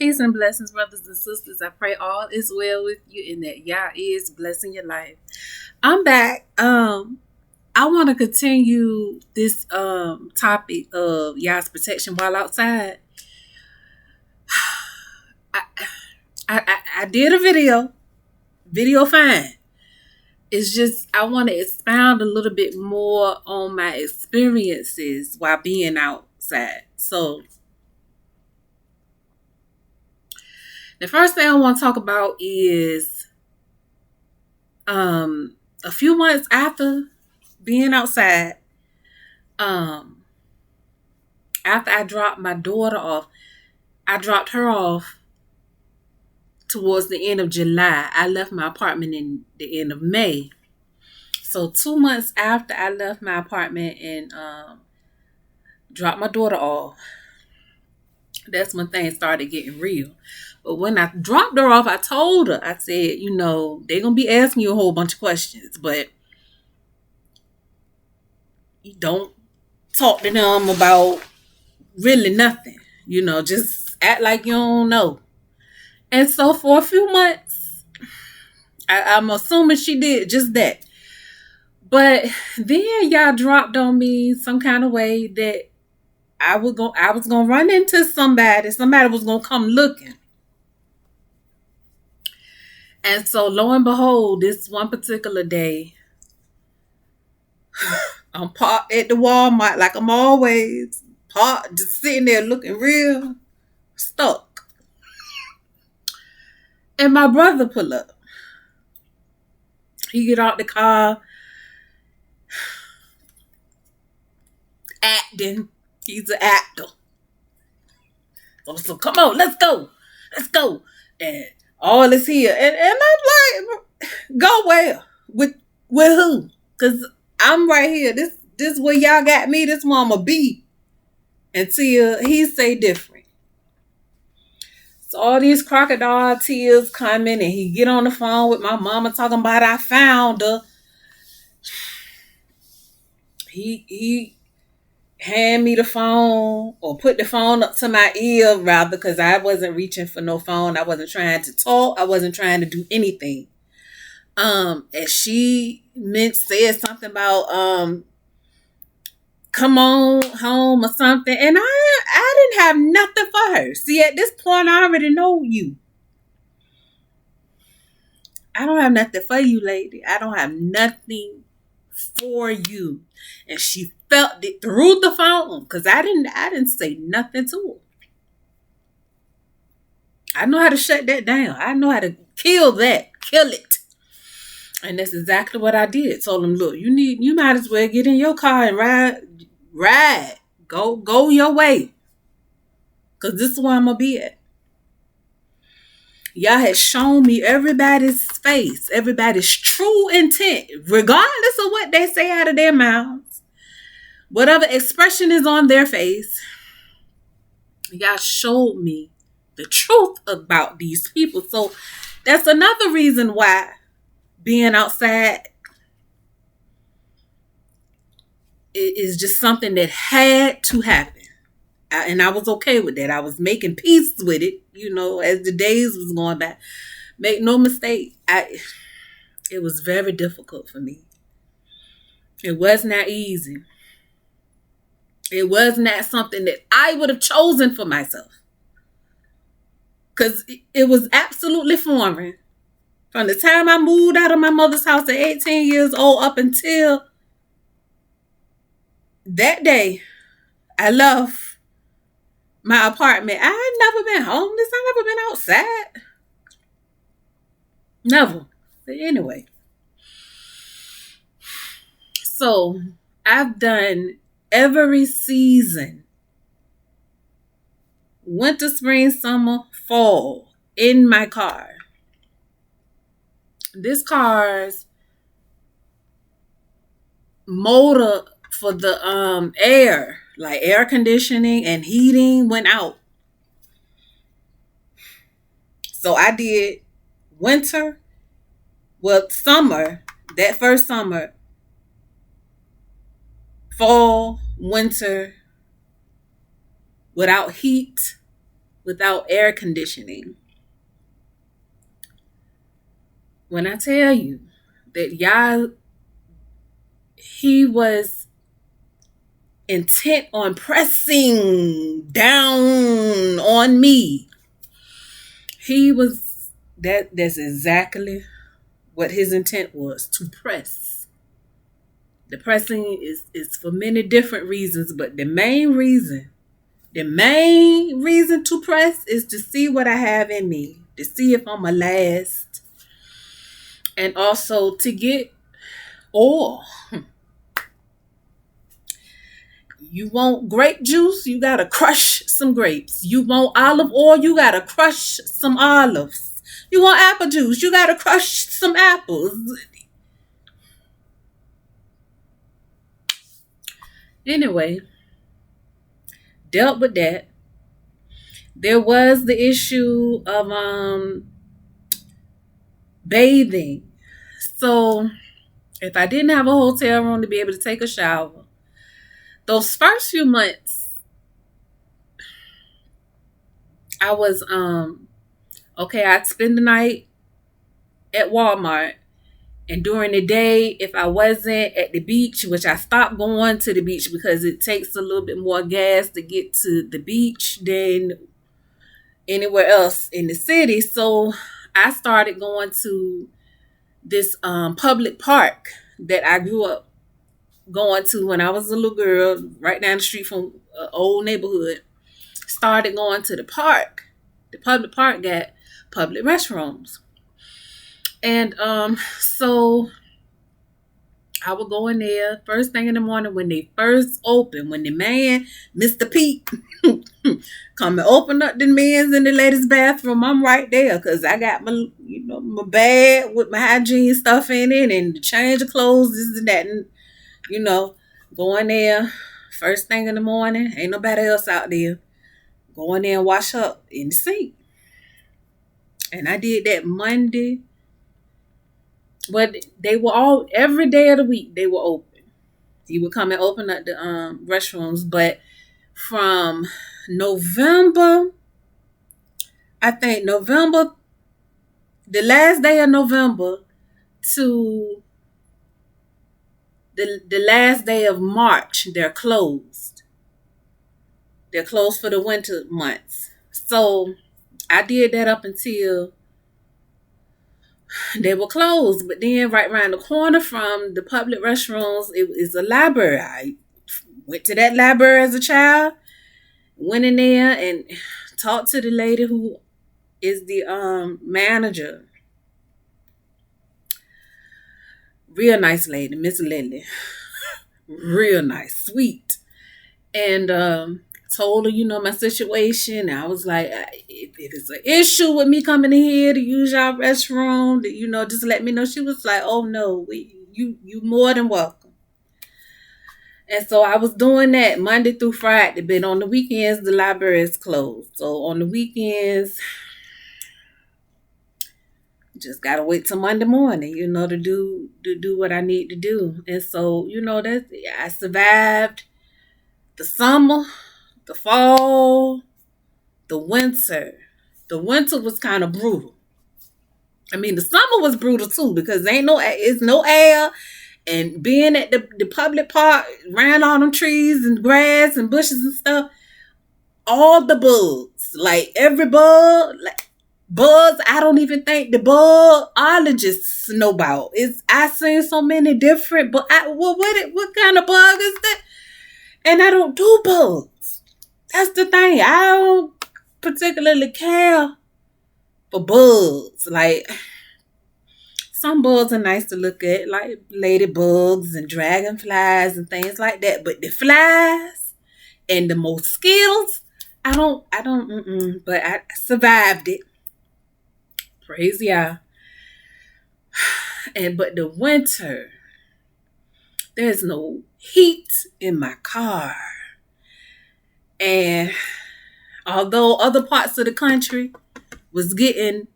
Peace and blessings, brothers and sisters. I pray all is well with you and that Yah is blessing your life. I'm back. I want to continue this topic of Yah's protection while outside. I, I did a video fine. It's just I want to expound a little bit more on my experiences while being outside. So the first thing I want to talk about is a few months after being outside, after I dropped my daughter off, I dropped her off towards the end of July. I left my apartment in the end of May. So 2 months after I left my apartment and dropped my daughter off, that's when things started getting real. But when I dropped her off, I told her, I said, they're going to be asking you a whole bunch of questions, but you don't talk to them about really nothing. Just act like you don't know. And so for a few months, I'm assuming she did just that. But then y'all dropped on me some kind of way that I was gonna run into somebody. Somebody was gonna come looking. And so lo and behold, this one particular day, I'm parked at the Walmart like I'm always parked, just sitting there looking real stuck. And my brother pull up. He get out the car, acting. He's an actor. So come on, let's go. And all is here. And I'm like, go where? With who? Because I'm right here. This where y'all got me. This where I'ma be until he say different. So all these crocodile tears coming, and he get on the phone with my mama talking about I found her. He hand me the phone or put the phone up to my ear rather, because I wasn't reaching for no phone. I wasn't trying to talk. I wasn't trying to do anything. And she said something about come on home or something, and I didn't have nothing for her. See, at this point I already know you. I don't have nothing for you, lady. I don't have nothing for you. And she felt it through the phone, because I didn't say nothing to her. I know how to shut that down. I know how to kill it. And that's exactly what I did. Told him, look, you might as well get in your car and ride. Go your way. Because this is where I'm going to be at. Y'all had shown me everybody's face, everybody's true intent, regardless of what they say out of their mouths. Whatever expression is on their face, y'all showed me the truth about these people. So that's another reason why being outside is just something that had to happen. And I was okay with that. I was making peace with it, as the days was going by. Make no mistake, it was very difficult for me. It was not easy. It was not something that I would have chosen for myself. Because it was absolutely foreign. From the time I moved out of my mother's house at 18 years old up until that day I left my apartment, I had never been homeless. I never been outside. Never. But anyway. So I've done every season. Winter, spring, summer, fall in my car. This car's motor for the air, like air conditioning and heating, went out. So I did winter, summer, that first summer, fall, winter, without heat, without air conditioning. When I tell you that he was intent on pressing down on me. That's exactly what his intent was, to press. The pressing is for many different reasons, but the main reason to press is to see what I have in me, to see if I'm a last, and also to get oil. You want grape juice, you gotta crush some grapes. You want olive oil, you gotta crush some olives. You want apple juice, you gotta crush some apples. Anyway, dealt with that. There was the issue of bathing. So if I didn't have a hotel room to be able to take a shower, those first few months, I was okay, I'd spend the night at Walmart, and during the day, if I wasn't at the beach, which I stopped going to the beach because it takes a little bit more gas to get to the beach than anywhere else in the city. So I started going to this public park that I grew up going to when I was a little girl, right down the street from an old neighborhood. Started going to the park. The public park got public restrooms. And so I would go in there first thing in the morning when they first open, when the man, Mr. Pete, come and open up the men's and the ladies' bathroom. I'm right there because I got my bag with my hygiene stuff in it and the change of clothes, this and that. And, go in there first thing in the morning. Ain't nobody else out there. Go in there and wash up in the sink. And I did that Monday. But they were every day of the week, they were open. He would come and open up the restrooms. But from November, the last day of November to the last day of March, they're closed. They're closed for the winter months. So I did that up until they were closed. But then right around the corner from the public restrooms, it is a library. I went to that library as a child, went in there and talked to the lady who is the manager. Real nice lady, Miss Lily. Real nice, sweet. And told her, my situation. I was like, if it's an issue with me coming in here to use your restroom, just let me know. She was like, oh no, you more than welcome. And so I was doing that Monday through Friday, but on the weekends, the library is closed. So on the weekends, just gotta wait till Monday morning, to do what I need to do. And so, I survived the summer, the fall, the winter. The winter was kind of brutal. I mean, the summer was brutal too because it's no air, and being at the public park, around all them trees and grass and bushes and stuff, all the bugs, like every bug, bugs, I don't even think the bugologists know about. I seen so many different, but what kind of bug is that? And I don't do bugs. That's the thing. I don't particularly care for bugs. Like, some bugs are nice to look at, like ladybugs and dragonflies and things like that. But the flies and the mosquitoes, but I survived it. Praise y'all. But the winter, there's no heat in my car. And although other parts of the country was getting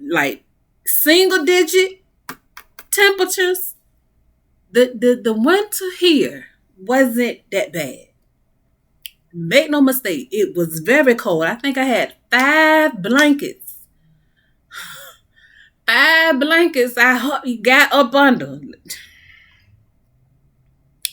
like single digit temperatures, the winter here wasn't that bad. Make no mistake, it was very cold. I think I had 5 blankets. 5 blankets I got up under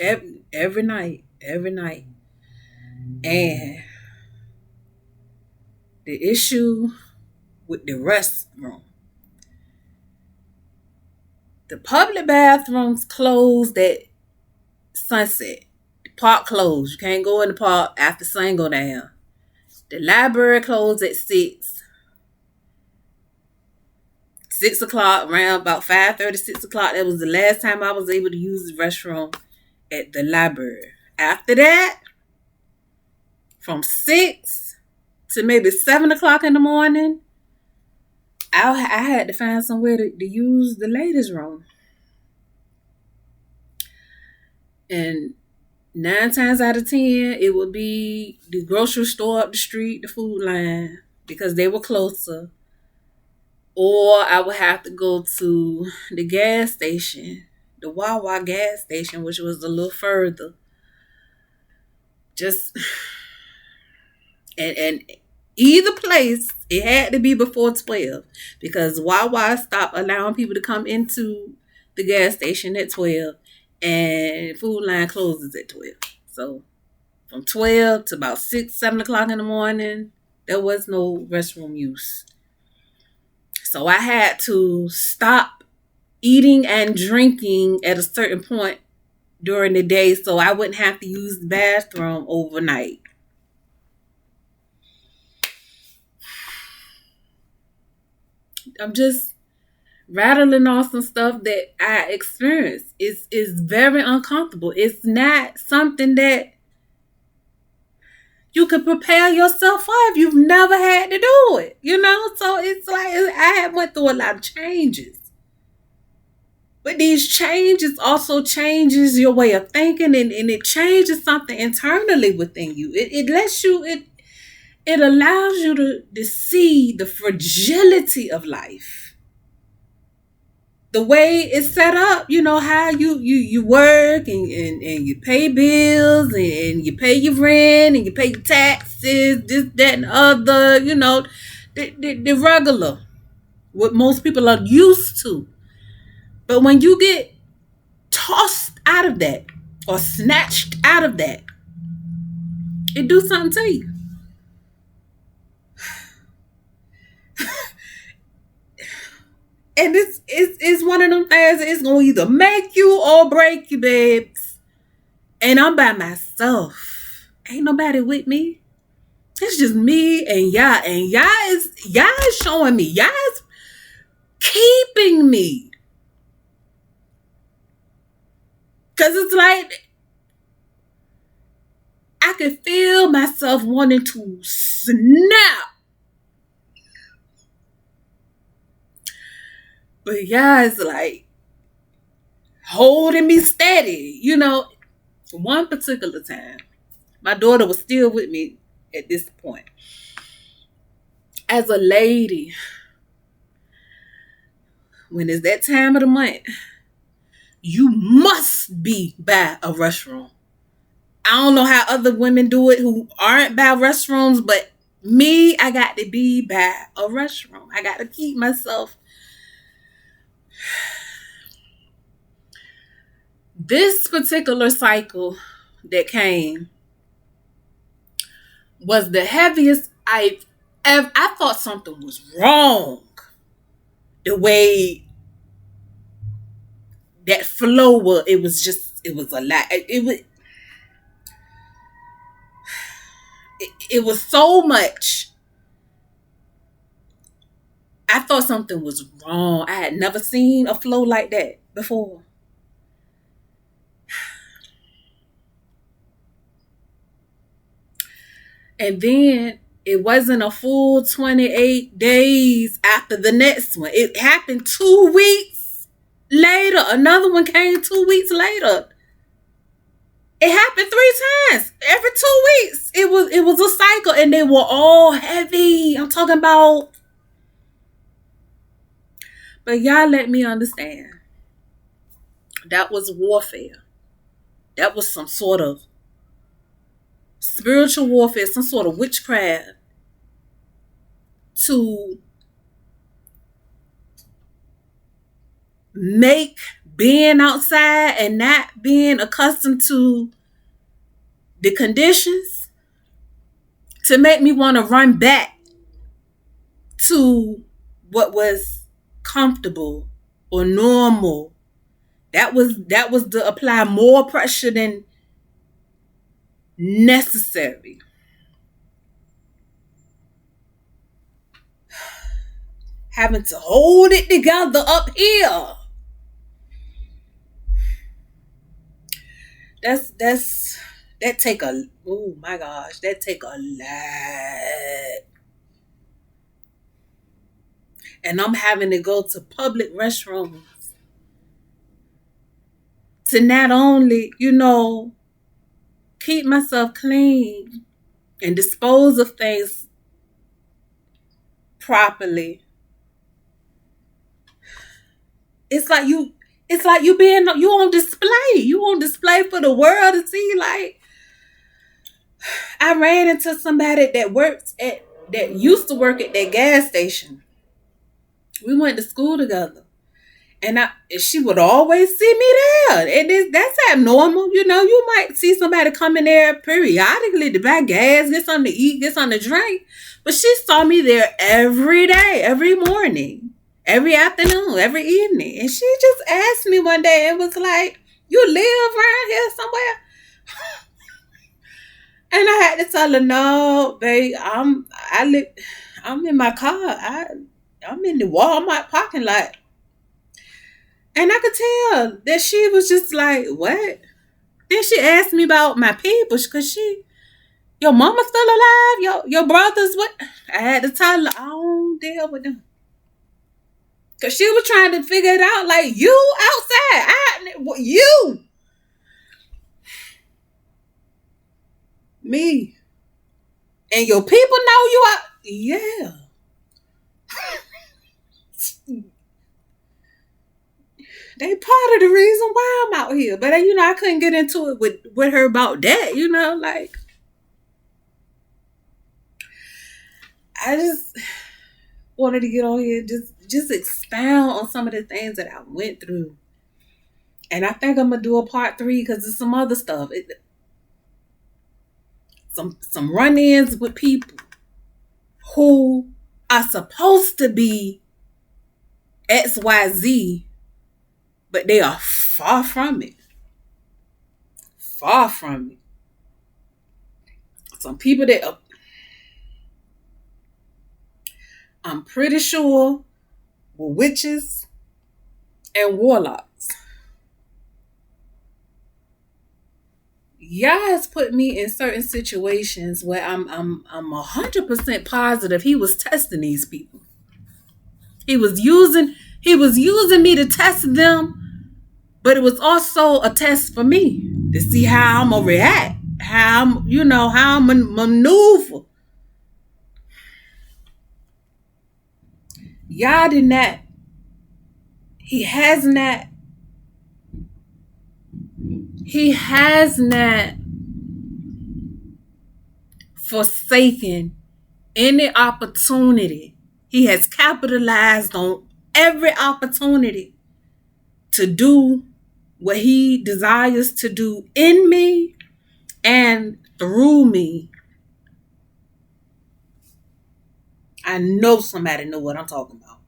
every night. Every night. And the issue with the restroom. The public bathrooms closed at sunset. The park closed. You can't go in the park after sun go down. The library closed at 6. 6 o'clock, around about 5:30, 6 o'clock. That was the last time I was able to use the restroom at the library. After that, from 6 to maybe 7 o'clock in the morning, I had to find somewhere to use the ladies' room. And 9 times out of 10, it would be the grocery store up the street, the Food Line, because they were closer. Or I would have to go to the gas station, the Wawa gas station, which was a little further. Just and either place, it had to be before 12, because Wawa stopped allowing people to come into the gas station at 12, and Food Line closes at 12. So from 12 to about 6, 7 o'clock in the morning, there was no restroom use. So I had to stop eating and drinking at a certain point during the day so I wouldn't have to use the bathroom overnight. I'm just rattling off some stuff that I experienced. It's very uncomfortable. It's not something that you could prepare yourself for if you've never had to do it, So it's like I have went through a lot of changes. But these changes also changes your way of thinking, and it changes something internally within you. It lets you, it allows you to see the fragility of life. The way it's set up, how you work and you pay bills and you pay your rent and you pay your taxes, this, that, and other, the regular, what most people are used to. But when you get tossed out of that or snatched out of that, it do something to you. And it's one of them things that it's going to either make you or break you, babes. And I'm by myself. Ain't nobody with me. It's just me and y'all. And y'all is showing me. Y'all is keeping me. Because it's like I could feel myself wanting to snap. But yeah, it's like holding me steady. One particular time, my daughter was still with me at this point. As a lady, when it's that time of the month, you must be by a restroom. I don't know how other women do it who aren't by restrooms, but me, I got to be by a restroom. I got to keep myself. This particular cycle that came was the heaviest I've ever. I thought something was wrong. The way that flow was, it was a lot. It was so much. I thought something was wrong. I had never seen a flow like that before. And then it wasn't a full 28 days after the next one. It happened 2 weeks later. Another one came 2 weeks later. It happened 3 times. Every 2 weeks. It was a cycle, and they were all heavy. I'm talking about. But y'all let me understand. That was warfare. That was some sort of spiritual warfare, some sort of witchcraft to make being outside and not being accustomed to the conditions to make me want to run back to what was comfortable or normal. That was to apply more pressure than necessary. Having to hold it together up here. That take a, oh my gosh, that take a lot. And I'm having to go to public restrooms to not only, keep myself clean and dispose of things properly. It's like you on display. You on display for the world to see. Like, I ran into somebody that used to work at that gas station. We went to school together. And she would always see me there. And that's abnormal. You might see somebody come in there periodically to buy gas, get something to eat, get something to drink. But she saw me there every day, every morning, every afternoon, every evening. And she just asked me one day and was like, "You live around here somewhere?" And I had to tell her, "No, babe, I'm in my car. I'm in the Walmart parking lot." And I could tell that she was just like, "What?" Then she asked me about my people, because your mama still alive? Your brothers, what? I had to tell her, I don't deal with them. Because she was trying to figure it out, like, you outside. You. Me. And your people know you out. Yeah. They part of the reason why I'm out here. But, I couldn't get into it with her about that, like. I just wanted to get on here, just expound on some of the things that I went through. And I think I'm going to do a part 3 because there's some other stuff. Some run-ins with people who are supposed to be XYZ, but they are far from it. Far from it. Some people that I'm pretty sure were witches and warlocks. Yah has put me in certain situations where I'm 100% positive he was testing these people. He was using me to test them, but it was also a test for me to see how I'm gonna react, how I'm gonna maneuver. Yah did not. He has not forsaken any opportunity. He has capitalized on every opportunity to do what he desires to do in me and through me. I know somebody know what I'm talking about.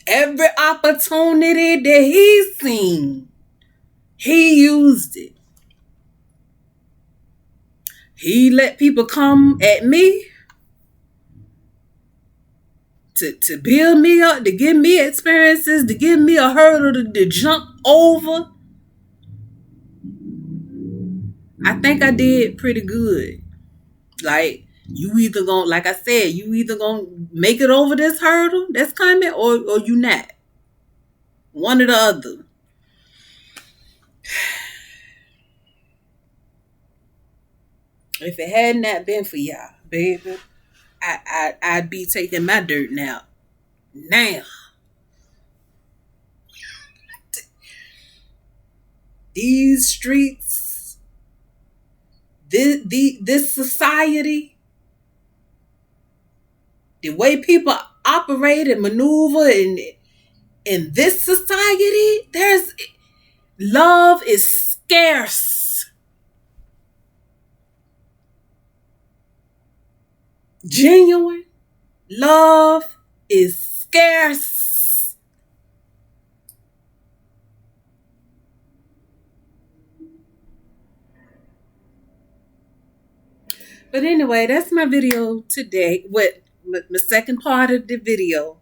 Every opportunity that he's seen, he used it. He let people come at me to build me up, to give me experiences, to give me a hurdle to jump over. I think I did pretty good. Like, you either gonna, like I said, you either gonna make it over this hurdle that's coming, or you not. One or the other. If it had not been for y'all, baby, I'd be taking my dirt now. These streets this society, the way people operate and maneuver in this society, love is scarce. Genuine love is scarce. But anyway, that's my video today. With my second part of the video.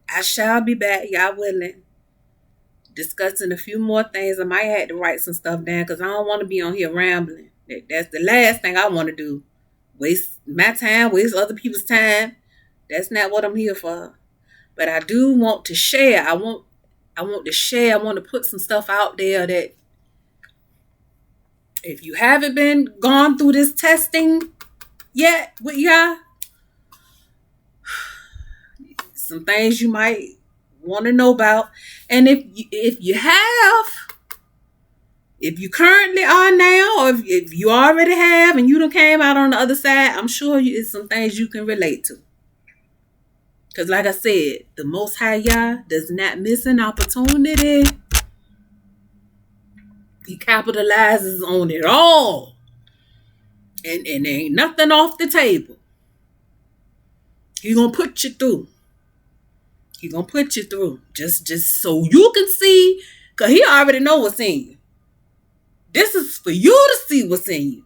I shall be back, y'all willing, discussing a few more things. I might have to write some stuff down because I don't want to be on here rambling. That's the last thing I want to do. Waste my time, waste other people's time. That's not what I'm here for. But I do want to share. I want to share. I want to put some stuff out there that if you haven't gone through this testing yet with y'all, some things you might want to know about. And if you have, if you currently are now, or if you already have and you done came out on the other side, I'm sure it's some things you can relate to. Because like I said, the Most High Yah does not miss an opportunity. He capitalizes on it all. And ain't nothing off the table. He gonna put you through. He gonna put you through. Just so you can see. Because he already know what's in you. This is for you to see what's in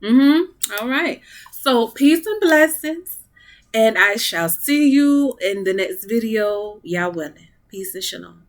you. All right. So peace and blessings. And I shall see you in the next video. Y'all willing. Peace and shalom.